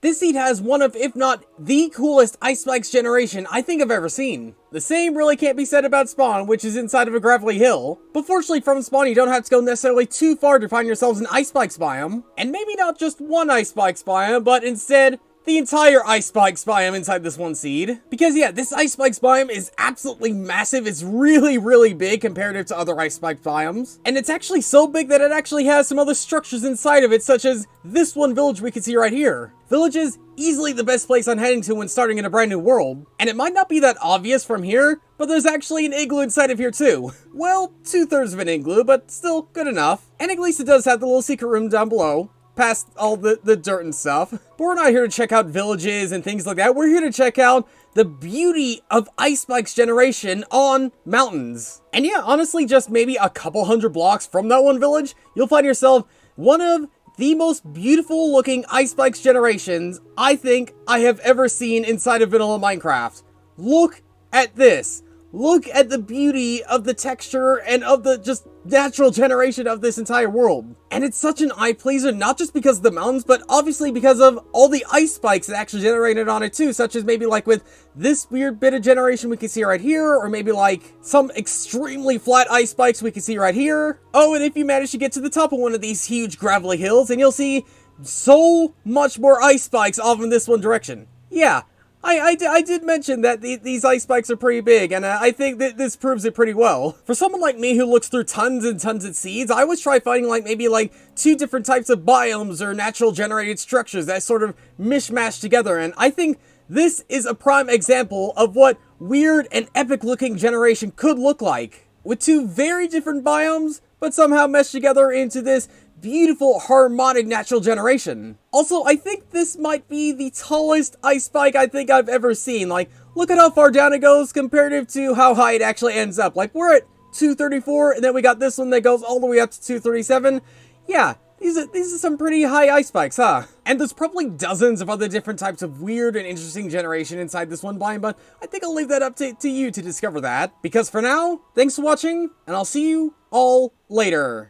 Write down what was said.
This seed has one of, if not the coolest Ice Spikes generation I think I've ever seen. The same really can't be said about Spawn, which is inside of a gravelly hill. But fortunately from Spawn, you don't have to go necessarily too far to find yourselves an Ice Spikes biome. And maybe not just one Ice Spikes biome, but instead, the entire Ice Spikes biome inside this one seed. Because yeah, this Ice Spikes biome is absolutely massive. It's really big comparative to other Ice Spikes biomes. And it's actually so big that it actually has some other structures inside of it, such as this one village we can see right here. Village is easily the best place I'm heading to when starting in a brand new world. And it might not be that obvious from here, but there's actually an igloo inside of here too. Well, 2/3 of an igloo, but still good enough. And at least it does have the little secret room down below, past all the dirt and stuff. But we're not here to check out villages and things like that. We're here to check out the beauty of Ice Spikes generation on mountains. And yeah, honestly, just maybe a couple hundred blocks from that one village, you'll find yourself one of the most beautiful looking Ice Spikes generations I think I have ever seen inside of vanilla Minecraft. Look at this. Look at the beauty of the texture and of the just natural generation of this entire world. And it's such an eye pleaser, not just because of the mountains, but obviously because of all the ice spikes that actually generated on it too, such as maybe like with this weird bit of generation we can see right here, or maybe like some extremely flat ice spikes we can see right here. Oh, and if you manage to get to the top of one of these huge gravelly hills, and you'll see so much more ice spikes off in this one direction. Yeah. I did mention that these ice spikes are pretty big, and I think that this proves it pretty well. For someone like me who looks through tons and tons of seeds, I always try finding like maybe like 2 different types of biomes or natural generated structures that sort of mishmash together, and I think this is a prime example of what weird and epic looking generation could look like. With 2 very different biomes, but somehow meshed together into this beautiful, harmonic natural generation. Also, I think this might be the tallest ice spike I think I've ever seen. Like, look at how far down it goes comparative to how high it actually ends up. Like, we're at 234, and then we got this one that goes all the way up to 237. Yeah, these are some pretty high ice spikes, huh? And there's probably dozens of other different types of weird and interesting generation inside this one biome, but I think I'll leave that up to you to discover that. Because for now, thanks for watching, and I'll see you all later.